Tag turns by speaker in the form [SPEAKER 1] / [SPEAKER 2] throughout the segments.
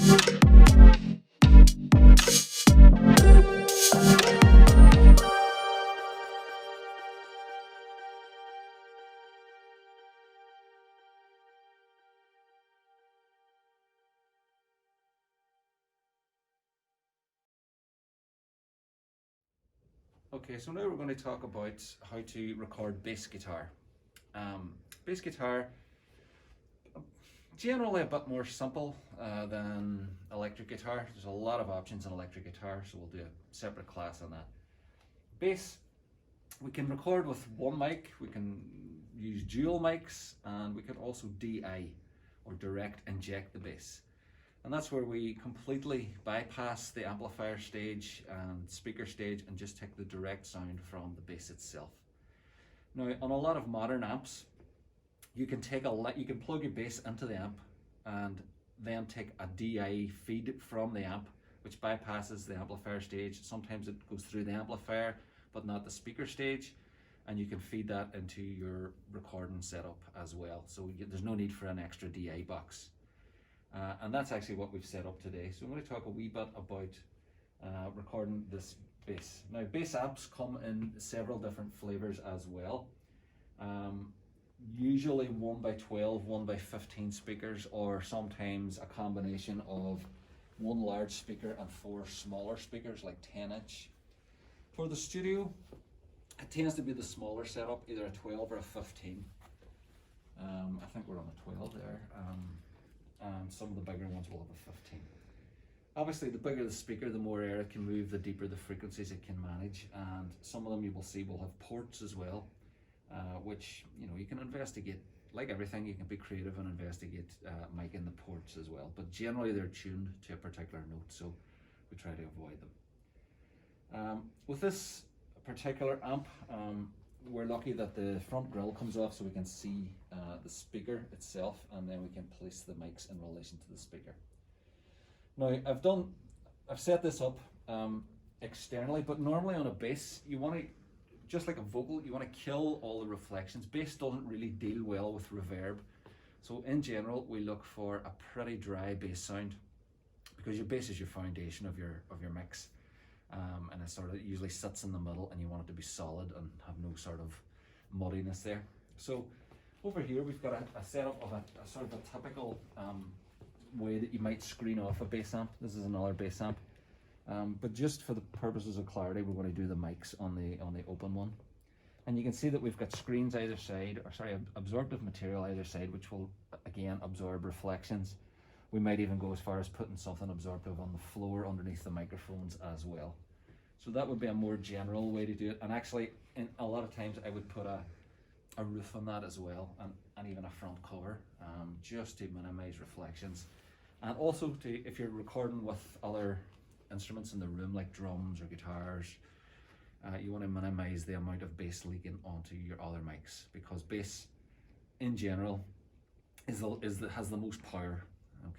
[SPEAKER 1] Okay, so now we're going to talk about how to record bass guitar. Bass guitar, generally a bit more simple than electric guitar. There's a lot of options in electric guitar, so we'll do a separate class on that. Bass, we can record with one mic, we can use dual mics, and we can also DI, or direct inject the bass. And that's where we completely bypass the amplifier stage and speaker stage and just take the direct sound from the bass itself. Now, on a lot of modern amps, you can plug your bass into the amp and then take a DI feed from the amp, which bypasses the amplifier stage. Sometimes it goes through the amplifier, but not the speaker stage, and you can feed that into your recording setup as well. So there's no need for an extra DI box. And that's actually what we've set up today. So I'm going to talk a wee bit about recording this bass. Now, bass amps come in several different flavors as well. Usually 1x12, 1x15 speakers, or sometimes a combination of one large speaker and 4 smaller speakers, like 10-inch. For the studio, it tends to be the smaller setup, either a 12 or a 15. I think we're on a 12 there. And some of the bigger ones will have a 15. Obviously, the bigger the speaker, the more air it can move, the deeper the frequencies it can manage, and some of them you will see will have ports as well, which you can investigate. Like everything, you can be creative and investigate miking the ports as well, but generally they're tuned to a particular note, so we try to avoid them. With this particular amp, we're lucky that the front grille comes off so we can see the speaker itself, and then we can place the mics in relation to the speaker. Now, I've set this up externally, but normally on a bass, you want to, just like a vocal, you want to kill all the reflections. Bass doesn't really deal well with reverb. So in general, we look for a pretty dry bass sound, because your bass is your foundation of your mix. And it usually sits in the middle, and you want it to be solid and have no sort of muddiness there. So over here we've got a setup of a sort of a typical way that you might screen off a bass amp. This is another bass amp, but just for the purposes of clarity, we're going to do the mics on the open one. And you can see that we've got screens either side, absorptive material either side, which will again absorb reflections. We might even go as far as putting something absorptive on the floor underneath the microphones as well. So that would be a more general way to do it. And actually, in a lot of times I would put a roof on that as well, and even a front cover, just to minimize reflections. And also if you're recording with other instruments in the room, like drums or guitars, you want to minimize the amount of bass leaking onto your other mics, because bass in general has the most power.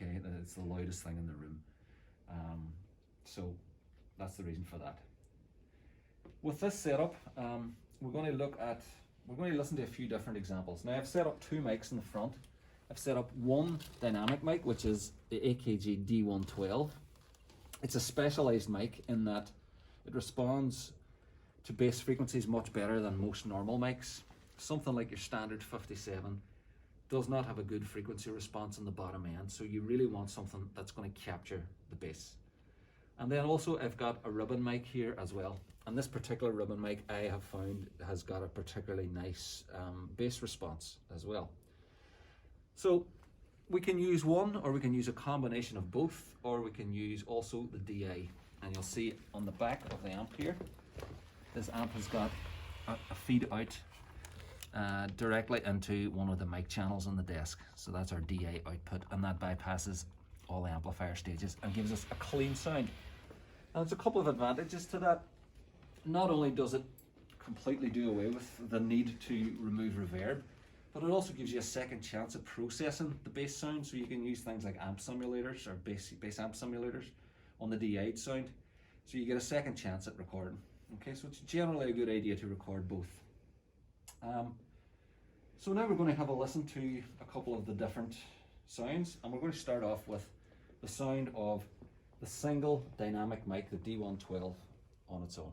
[SPEAKER 1] Okay, it's the loudest thing in the room, so that's the reason for that. With this setup, we're going to listen to a few different examples. Now, I've set up 2 mics in the front. I've set up one dynamic mic, which is the AKG D112. It's a specialized mic in that it responds to bass frequencies much better than most normal mics. Something like your standard 57 does not have a good frequency response on the bottom end, so you really want something that's going to capture the bass. And then also I've got a ribbon mic here as well, and this particular ribbon mic I have found has got a particularly nice bass response as well. So we can use one, or we can use a combination of both, or we can use also the DI. And you'll see on the back of the amp here, this amp has got a feed out directly into one of the mic channels on the desk. So that's our DI output, and that bypasses all the amplifier stages and gives us a clean sound. And there's a couple of advantages to that. Not only does it completely do away with the need to remove reverb, but it also gives you a second chance at processing the bass sound. So you can use things like amp simulators or bass amp simulators on the DI'd sound. So you get a second chance at recording. Okay, so it's generally a good idea to record both. So now we're going to have a listen to a couple of the different sounds, and we're going to start off with the sound of the single dynamic mic, the D112, on its own.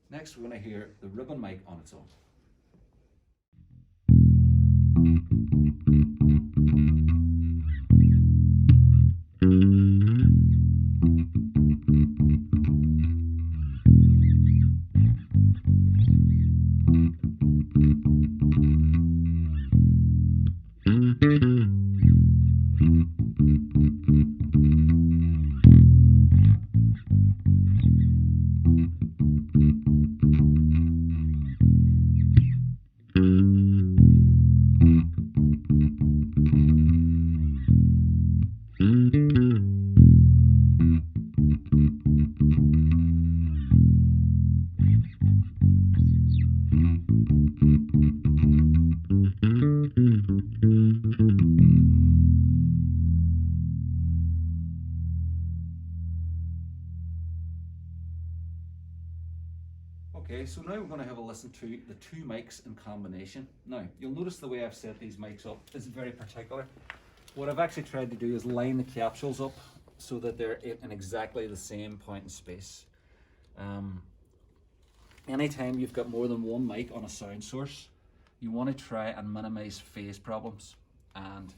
[SPEAKER 1] Next, we're going to hear the ribbon mic on its own. Okay, so now we're going to have a listen to the two mics in combination. Now, you'll notice the way I've set these mics up is very particular. What I've actually tried to do is line the capsules up so that they're in exactly the same point in space. Anytime you've got more than one mic on a sound source, you want to try and minimize phase problems. And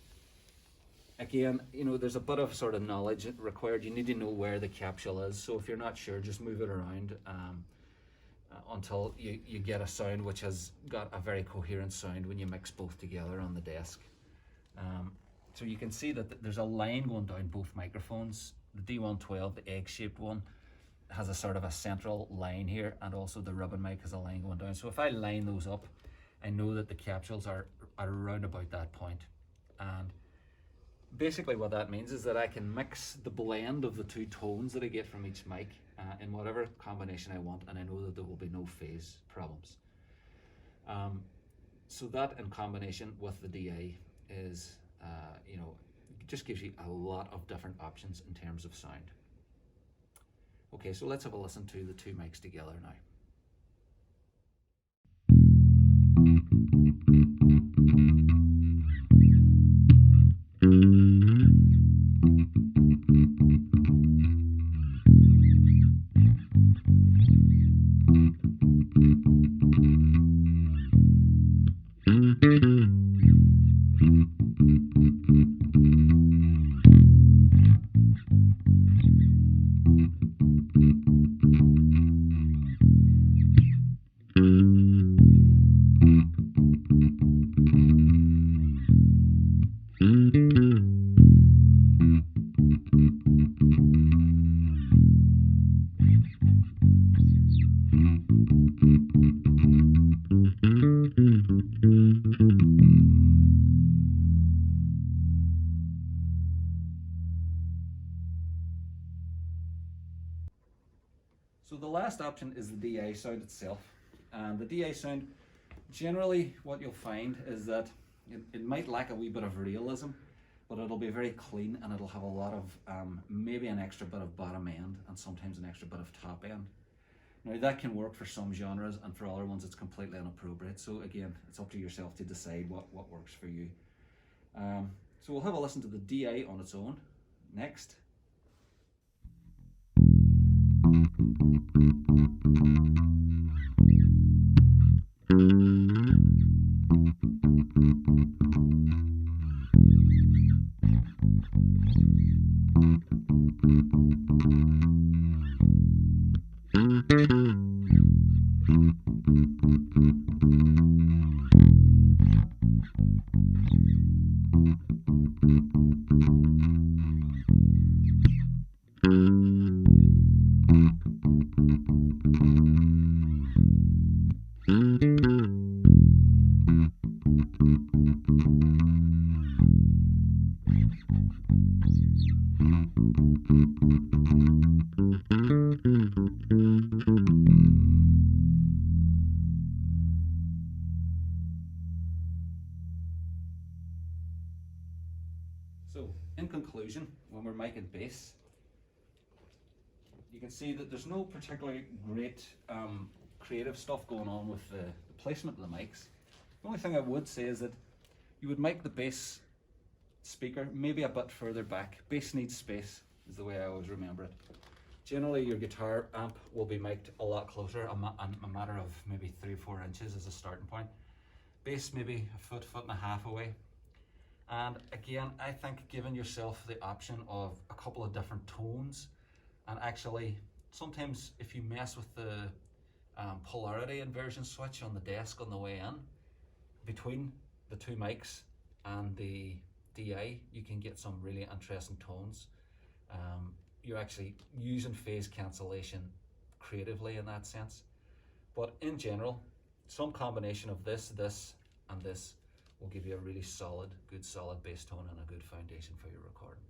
[SPEAKER 1] again, you know, there's a bit of sort of knowledge required. You need to know where the capsule is. So if you're not sure, just move it around until you get a sound which has got a very coherent sound when you mix both together on the desk. So you can see that there's a line going down both microphones. The D112, the egg-shaped one, has a sort of a central line here, and also the ribbon mic has a line going down. So if I line those up, I know that the capsules are around about that point. And basically what that means is that I can mix the blend of the two tones that I get from each mic in whatever combination I want, and I know that there will be no phase problems. So that in combination with the DI is, you know, just gives you a lot of different options in terms of sound. Okay, so let's have a listen to the two mics together now. So the last option is the DI sound itself. And the DI sound, generally what you'll find is that it might lack a wee bit of realism, but it'll be very clean, and it'll have a lot of maybe an extra bit of bottom end and sometimes an extra bit of top end. Now that can work for some genres, and for other ones it's completely inappropriate. So again, it's up to yourself to decide what works for you. So we'll have a listen to the DI on its own next. So, in conclusion, when we're making bass, you can see that there's no particularly great creative stuff going on with the placement of the mics. The only thing I would say is that you would make the bass speaker maybe a bit further back. Bass needs space, is the way I always remember it. Generally, your guitar amp will be mic'd a lot closer, a matter of maybe 3 or 4 inches as a starting point. Bass maybe a foot, foot and a half away. And again, I think giving yourself the option of a couple of different tones, and actually sometimes if you mess with the polarity inversion switch on the desk on the way in, between the two mics and the DI, you can get some really interesting tones. You're actually using phase cancellation creatively in that sense. But in general, some combination of this, and this will give you a really solid, good solid bass tone and a good foundation for your recording.